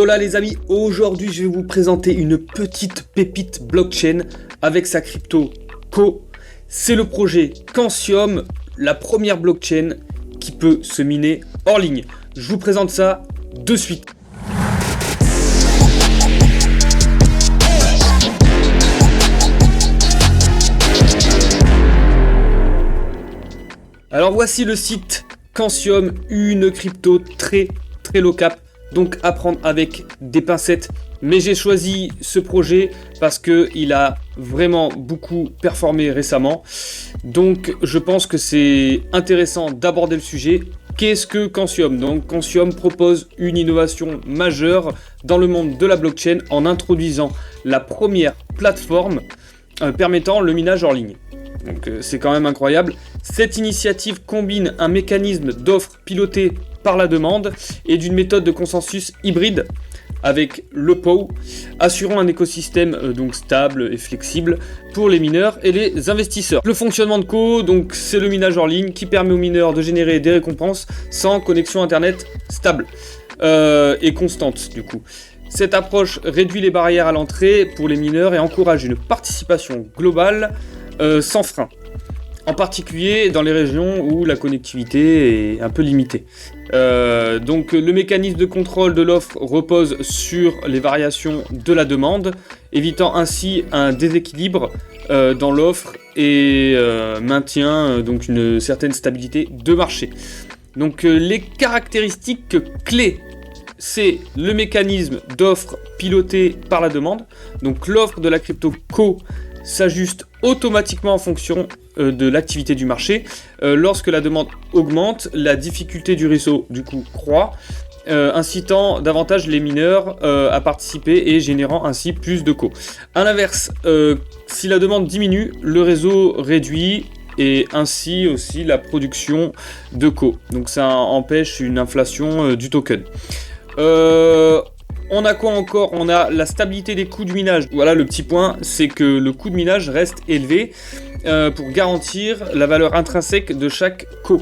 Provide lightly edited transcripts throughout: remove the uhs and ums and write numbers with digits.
Alola les amis, aujourd'hui je vais vous présenter une petite pépite blockchain avec sa crypto Co. C'est le projet Cancium, la première blockchain qui peut se miner hors ligne. Je vous présente ça de suite. Alors voici le site Cancium, une crypto très low cap, donc à prendre avec des pincettes. Mais j'ai choisi ce projet parce qu'il a vraiment beaucoup performé récemment. Donc je pense que c'est intéressant d'aborder le sujet. Qu'est-ce que Cancium ? Donc Cancium propose une innovation majeure dans le monde de la blockchain en introduisant la première plateforme permettant le minage hors ligne. Donc c'est quand même incroyable. Cette initiative combine un mécanisme d'offre piloté par la demande et d'une méthode de consensus hybride avec le POW, assurant un écosystème donc stable et flexible pour les mineurs et les investisseurs. Le fonctionnement de Co, donc c'est le minage hors ligne qui permet aux mineurs de générer des récompenses sans connexion internet stable et constante du coup. Cette approche réduit les barrières à l'entrée pour les mineurs et encourage une participation globale sans frein, en particulier dans les régions où la connectivité est un peu limitée. Donc le mécanisme de contrôle de l'offre repose sur les variations de la demande, évitant ainsi un déséquilibre dans l'offre et maintient donc une certaine stabilité de marché. Donc les caractéristiques clés, c'est le mécanisme d'offre piloté par la demande. Donc l'offre de la crypto Co s'ajuste automatiquement en fonction de l'activité du marché. Lorsque la demande augmente, la difficulté du réseau du coup croît, incitant davantage les mineurs à participer et générant ainsi plus de Co. A l'inverse, si la demande diminue, le réseau réduit et ainsi aussi la production de Co. Donc ça empêche une inflation du token. On a quoi encore ? On a la stabilité des coûts du minage. Voilà le petit point, c'est que le coût de minage reste élevé pour garantir la valeur intrinsèque de chaque Co.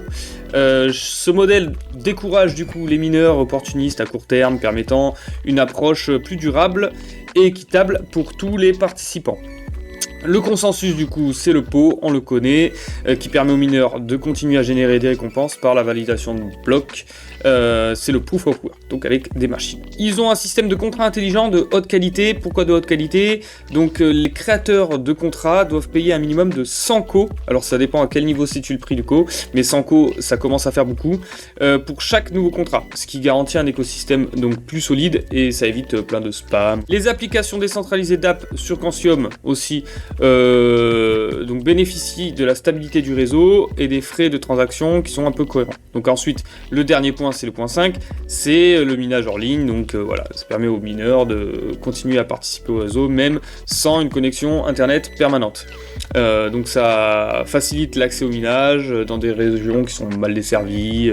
Ce modèle décourage du coup les mineurs opportunistes à court terme, permettant une approche plus durable et équitable pour tous les participants. Le consensus du coup c'est le POW, on le connaît, qui permet aux mineurs de continuer à générer des récompenses par la validation de blocs. C'est le proof of work, donc avec des machines. Ils ont un système de contrats intelligent de haute qualité. Pourquoi de haute qualité ? Donc les créateurs de contrats doivent payer un minimum de 100 Co. Alors ça dépend à quel niveau se situe le prix du Co, mais 100 Co ça commence à faire beaucoup pour chaque nouveau contrat, ce qui garantit un écosystème donc plus solide et ça évite plein de spam. Les applications décentralisées d'app sur Cancium aussi donc bénéficient de la stabilité du réseau et des frais de transaction qui sont un peu cohérents. Donc ensuite le dernier point, c'est le point 5, c'est le minage hors ligne. Donc voilà, ça permet aux mineurs de continuer à participer au réseau même sans une connexion internet permanente. Donc ça facilite l'accès au minage dans des régions qui sont mal desservies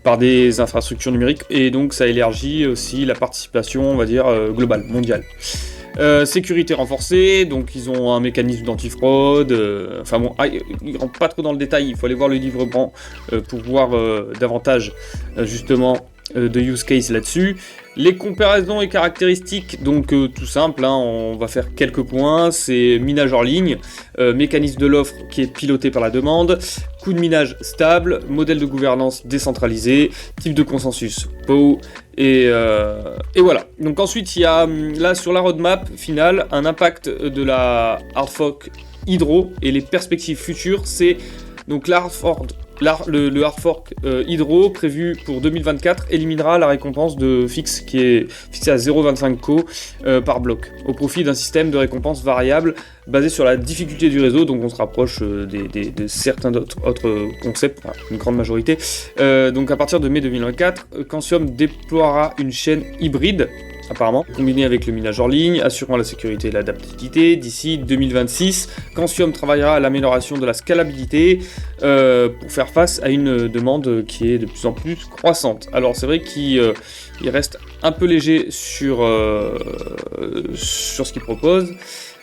par des infrastructures numériques et donc ça élargit aussi la participation, on va dire, globale, mondiale. Sécurité renforcée, donc ils ont un mécanisme d'antifraude, enfin bon, ils rentrent pas trop dans le détail, il faut aller voir le livre blanc pour voir davantage justement de use case là-dessus. Les comparaisons et caractéristiques, donc tout simple, hein, on va faire quelques points. C'est minage hors ligne, mécanisme de l'offre qui est piloté par la demande, coût de minage stable, modèle de gouvernance décentralisé, type de consensus POW, et voilà. Donc ensuite il y a là sur la roadmap finale un impact de la hard fork Hydro et les perspectives futures. C'est donc le hard fork Hydro prévu pour 2024 éliminera la récompense de fixe qui est fixée à 0,25 Co par bloc au profit d'un système de récompense variable basé sur la difficulté du réseau. Donc on se rapproche de certains autres concepts, enfin, une grande majorité. Donc à partir de mai 2024, Cancium déploiera une chaîne hybride apparemment, combiné avec le minage hors ligne, assurant la sécurité et l'adaptabilité. D'ici 2026, Cancium travaillera à l'amélioration de la scalabilité pour faire face à une demande qui est de plus en plus croissante. Alors c'est vrai qu'il reste un peu léger sur ce qu'il propose,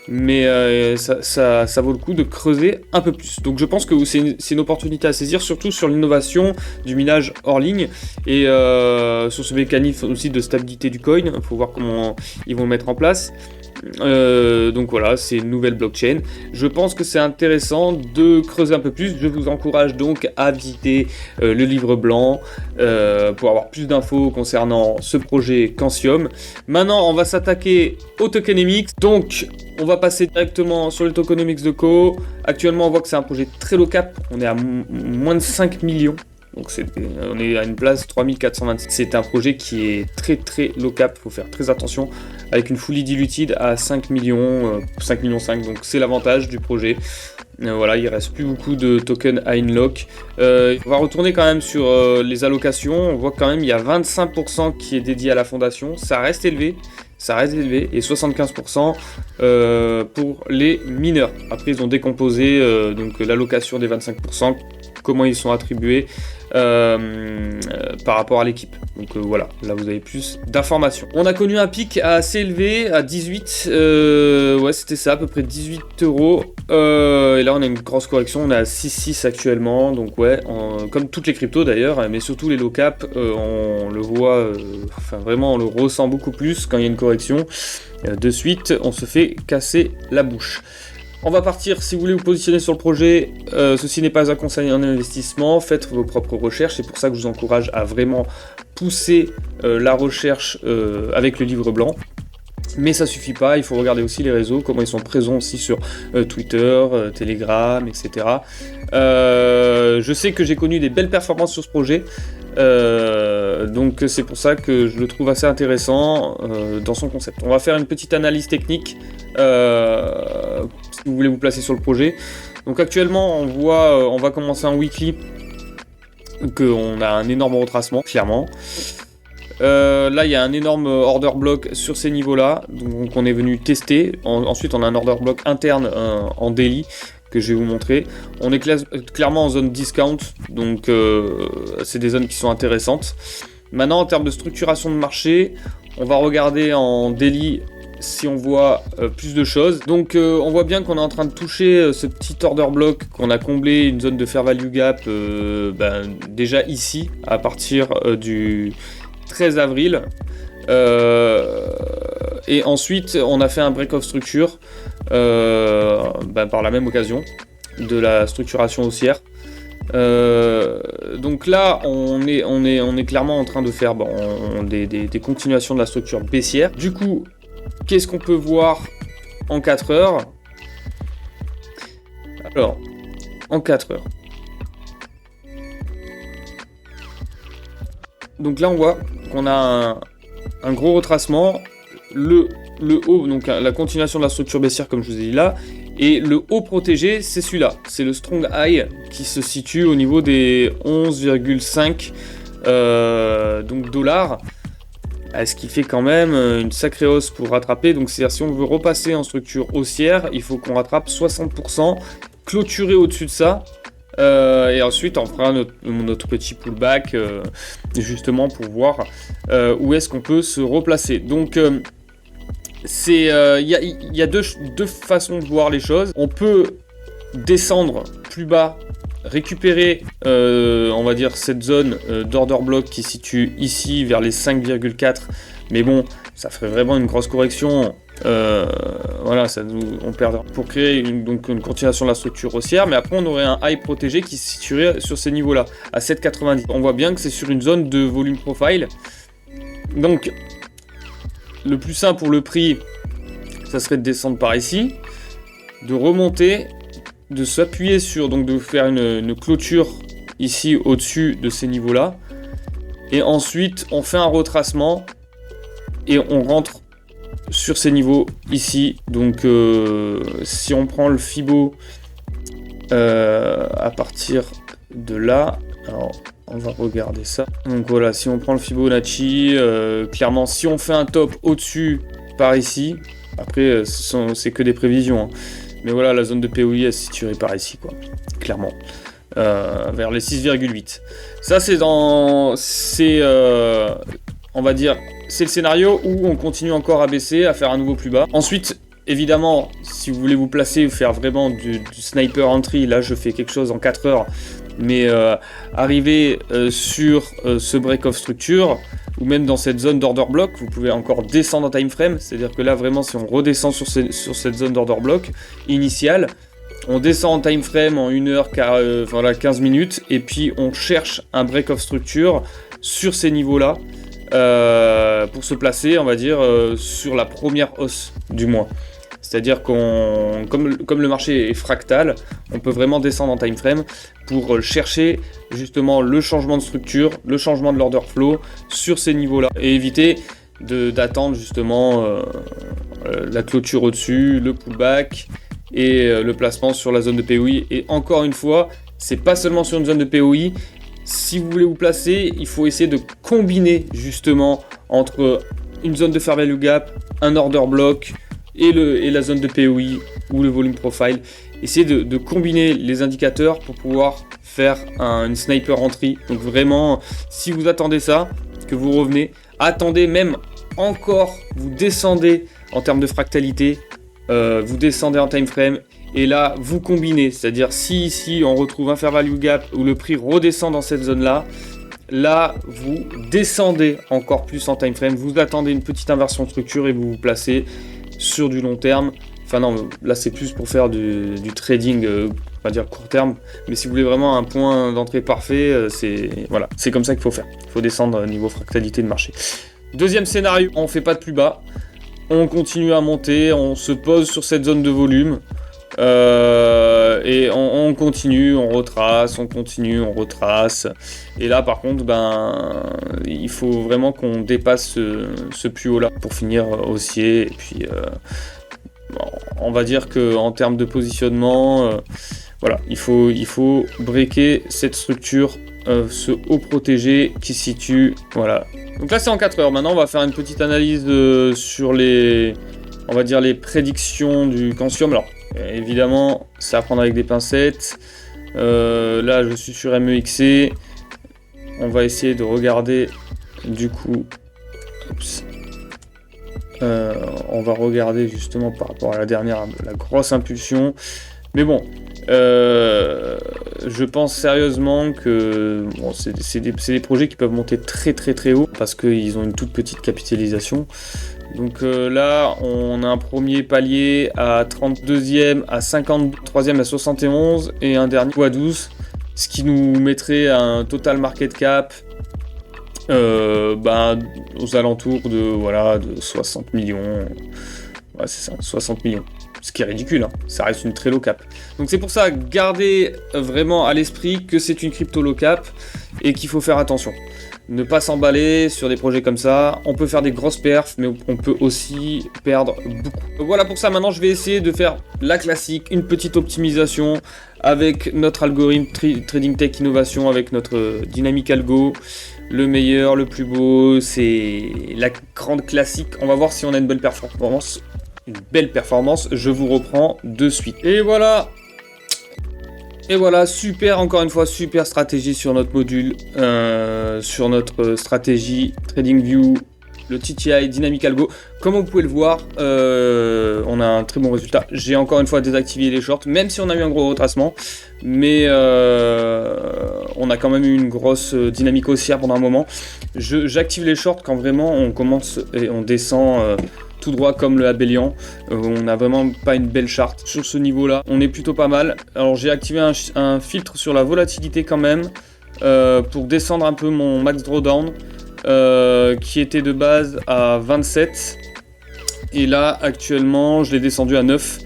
mais ça vaut le coup de creuser un peu plus. Donc je pense que c'est une opportunité à saisir, surtout sur l'innovation du minage hors ligne, et sur ce mécanisme aussi de stabilité du coin. Il faut voir comment ils vont le mettre en place. Donc voilà, c'est une nouvelle blockchain. Je pense que c'est intéressant de creuser un peu plus. Je vous encourage donc à visiter le livre blanc pour avoir plus d'infos concernant ce projet Quantium. Maintenant, on va s'attaquer au tokenomics. Donc, on va passer directement sur le tokenomics de Co. Actuellement, on voit que c'est un projet très low cap. On est à moins de 5 millions. Donc on est à une place 3426. C'est un projet qui est très très low cap, il faut faire très attention, avec une fully diluted à 5 millions, 5 millions 5, donc c'est l'avantage du projet. Voilà, il reste plus beaucoup de tokens à unlock. On va retourner quand même sur les allocations. On voit quand même il y a 25% qui est dédié à la fondation, ça reste élevé. Et 75% pour les mineurs. Après, ils ont décomposé donc l'allocation des 25%, comment ils sont attribués par rapport à l'équipe. Donc voilà, là vous avez plus d'informations. On a connu un pic assez élevé, à 18, ouais c'était ça, à peu près 18 €. Et là on a une grosse correction, on est à 6,6 actuellement, donc ouais, comme toutes les cryptos d'ailleurs, mais surtout les low cap, on le voit, enfin vraiment on le ressent beaucoup plus quand il y a une correction. De suite, on se fait casser la bouche. On va partir, si vous voulez vous positionner sur le projet, ceci n'est pas un conseil en investissement, faites vos propres recherches, c'est pour ça que je vous encourage à vraiment pousser la recherche avec le livre blanc. Mais ça suffit pas, il faut regarder aussi les réseaux, comment ils sont présents aussi sur Twitter, Telegram, etc. Je sais que j'ai connu des belles performances sur ce projet, donc c'est pour ça que je le trouve assez intéressant dans son concept. On va faire une petite analyse technique si vous voulez vous placer sur le projet. Donc actuellement on va commencer un weekly, qu'on a un énorme retracement, clairement. Là il y a un énorme order block sur ces niveaux là, donc on est venu tester. Ensuite on a un order block interne en daily que je vais vous montrer. On est clairement en zone discount, donc c'est des zones qui sont intéressantes. Maintenant en termes de structuration de marché, on va regarder en daily si on voit plus de choses. Donc on voit bien qu'on est en train de toucher ce petit order block, qu'on a comblé une zone de fair value gap déjà ici à partir du 13 avril, et ensuite on a fait un break of structure par la même occasion de la structuration haussière. Donc là on est clairement en train de faire des continuations de la structure baissière. Du coup, qu'est-ce qu'on peut voir en 4 heures? Alors en 4 heures, donc là on voit qu'on a un gros retracement, le haut, donc la continuation de la structure baissière comme je vous ai dit là, et le haut protégé c'est celui-là, c'est le strong high qui se situe au niveau des 11,5 donc dollars, ce qui fait quand même une sacrée hausse pour rattraper. Donc c'est-à-dire si on veut repasser en structure haussière, il faut qu'on rattrape 60%, clôturer au-dessus de ça. Et ensuite on fera notre petit pullback justement pour voir où est-ce qu'on peut se replacer. Donc il y a deux façons de voir les choses. On peut descendre plus bas, récupérer on va dire cette zone d'order block qui se situe ici vers les 5,4, mais bon ça ferait vraiment une grosse correction. Voilà, on perd pour créer une continuation de la structure haussière, mais après on aurait un high protégé qui se situerait sur ces niveaux là à 7,90. On voit bien que c'est sur une zone de volume profile, donc le plus simple pour le prix ça serait de descendre par ici, de remonter, de s'appuyer sur, donc de faire une clôture ici au-dessus de ces niveaux là, et ensuite on fait un retracement et on rentre sur ces niveaux ici. Donc si on prend le Fibo à partir de là, alors on va regarder ça. Donc voilà, si on prend le Fibonacci, clairement si on fait un top au-dessus par ici, après c'est que des prévisions, hein. Mais voilà, la zone de POI est située par ici, quoi, clairement, vers les 6,8. Ça on va dire c'est le scénario où on continue encore à baisser, à faire un nouveau plus bas. Ensuite, évidemment, si vous voulez vous placer, faire vraiment du sniper entry, là je fais quelque chose en 4 heures, mais arriver sur ce break of structure, ou même dans cette zone d'order block, vous pouvez encore descendre en time frame, c'est-à-dire que là vraiment si on redescend sur cette zone d'order block initiale, on descend en time frame en 1 heure, 15 minutes, et puis on cherche un break of structure sur ces niveaux-là, pour se placer, on va dire, sur la première hausse du mois. C'est-à-dire comme le marché est fractal, on peut vraiment descendre en time frame pour chercher justement le changement de structure, le changement de l'order flow sur ces niveaux-là et éviter d'attendre justement la clôture au-dessus, le pullback et le placement sur la zone de POI. Et encore une fois, c'est pas seulement sur une zone de POI. Si vous voulez vous placer, il faut essayer de combiner justement entre une zone de fair value gap, un order block et la zone de POI ou le volume profile. Essayez de combiner les indicateurs pour pouvoir faire une sniper entry. Donc vraiment, si vous attendez ça, que vous revenez, attendez même encore, vous descendez en termes de fractalité, vous descendez en time frame. Et là, vous combinez, c'est-à-dire si ici on retrouve un fair value gap où le prix redescend dans cette zone-là, là vous descendez encore plus en time frame, vous attendez une petite inversion de structure et vous vous placez sur du long terme. Enfin non, là c'est plus pour faire du trading, on va dire court terme, mais si vous voulez vraiment un point d'entrée parfait, c'est comme ça qu'il faut faire. Il faut descendre niveau fractalité de marché. Deuxième scénario, on fait pas de plus bas, on continue à monter, on se pose sur cette zone de volume. Et on continue, on retrace, on continue, on retrace. Et là par contre, il faut vraiment qu'on dépasse ce plus haut là pour finir haussier. Et puis on va dire que en termes de positionnement, voilà, il faut breaker cette structure, ce haut protégé qui se situe, voilà. Donc là c'est en 4 heures. Maintenant on va faire une petite analyse sur on va dire les prédictions du Cancium. Alors évidemment, c'est à prendre avec des pincettes. Là, je suis sur MEXC. On va essayer de regarder du coup. On va regarder justement par rapport à la grosse impulsion. Mais bon, je pense sérieusement que c'est des projets qui peuvent monter très très très haut parce qu'ils ont une toute petite capitalisation. Donc là, on a un premier palier à 32e, à 53e, à 71 et un dernier à 12, ce qui nous mettrait un total market cap aux alentours de 60 millions. Ouais, c'est ça, 60 millions. Ce qui est ridicule, hein. Ça reste une très low cap. Donc c'est pour ça, gardez vraiment à l'esprit que c'est une crypto low cap et qu'il faut faire attention. Ne pas s'emballer sur des projets comme ça. On peut faire des grosses perfs, mais on peut aussi perdre beaucoup. Voilà pour ça, maintenant je vais essayer de faire la classique, une petite optimisation avec notre algorithme Trading Tech Innovation, avec notre Dynamic Algo. Le meilleur, le plus beau, c'est la grande classique. On va voir si on a une belle performance. Une belle performance, je vous reprends de suite. Et voilà, super, encore une fois, super stratégie sur notre module, sur notre stratégie TradingView, le TTI Dynamic Algo. Comme vous pouvez le voir, on a un très bon résultat. J'ai encore une fois désactivé les shorts, même si on a eu un gros retracement, mais on a quand même eu une grosse dynamique haussière pendant un moment. J'active les shorts quand vraiment on commence et on descend tout droit comme le Abelian. On n'a vraiment pas une belle charte sur ce niveau là, on est plutôt pas mal. Alors j'ai activé un filtre sur la volatilité quand même, pour descendre un peu mon max drawdown, qui était de base à 27 et là actuellement je l'ai descendu à 9,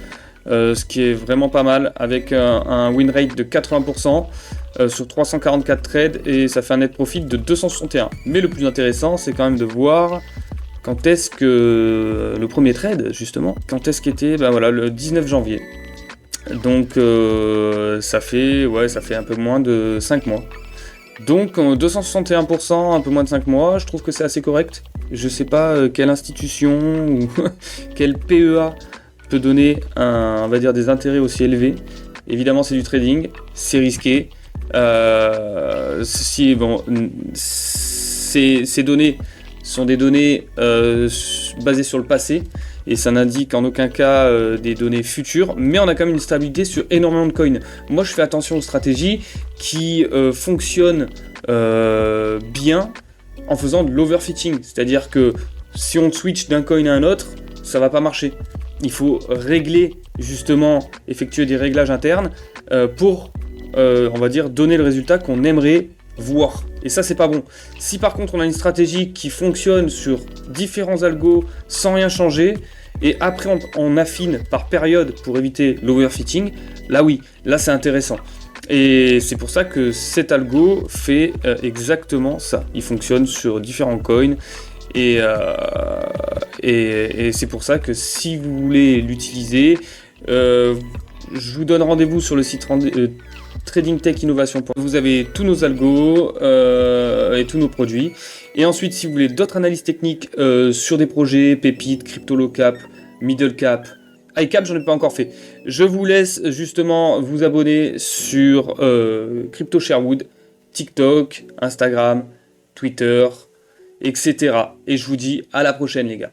ce qui est vraiment pas mal, avec un win rate de 80% sur 344 trades, et ça fait un net profit de 261. Mais le plus intéressant, c'est quand même de voir quand est-ce que le premier trade, justement, quand est-ce qu'était, le 19 janvier. Donc ça fait un peu moins de 5 mois. Donc 261%, un peu moins de 5 mois, je trouve que c'est assez correct. Je sais pas quelle institution ou quel PEA peut donner on va dire des intérêts aussi élevés. Évidemment c'est du trading, c'est risqué. Ces données sont des données basées sur le passé, et ça n'indique en aucun cas des données futures, mais on a quand même une stabilité sur énormément de coins. Moi je fais attention aux stratégies qui fonctionnent bien en faisant de l'overfitting, c'est-à-dire que si on switch d'un coin à un autre, ça va pas marcher. Il faut régler, justement, effectuer des réglages internes pour, on va dire, donner le résultat qu'on aimerait voir. Et ça, c'est pas bon. Si par contre, on a une stratégie qui fonctionne sur différents algos sans rien changer, et après on affine par période pour éviter l'overfitting, là oui, là c'est intéressant. Et c'est pour ça que cet algo fait exactement ça. Il fonctionne sur différents coins. Et c'est pour ça que si vous voulez l'utiliser, je vous donne rendez-vous sur le site Trading Tech Innovation. Vous avez tous nos algos et tous nos produits. Et ensuite, si vous voulez d'autres analyses techniques sur des projets, pépites, crypto low cap, middle cap, high cap, j'en ai pas encore fait. Je vous laisse justement vous abonner sur Crypto Sherwood, TikTok, Instagram, Twitter, etc. Et je vous dis à la prochaine les gars.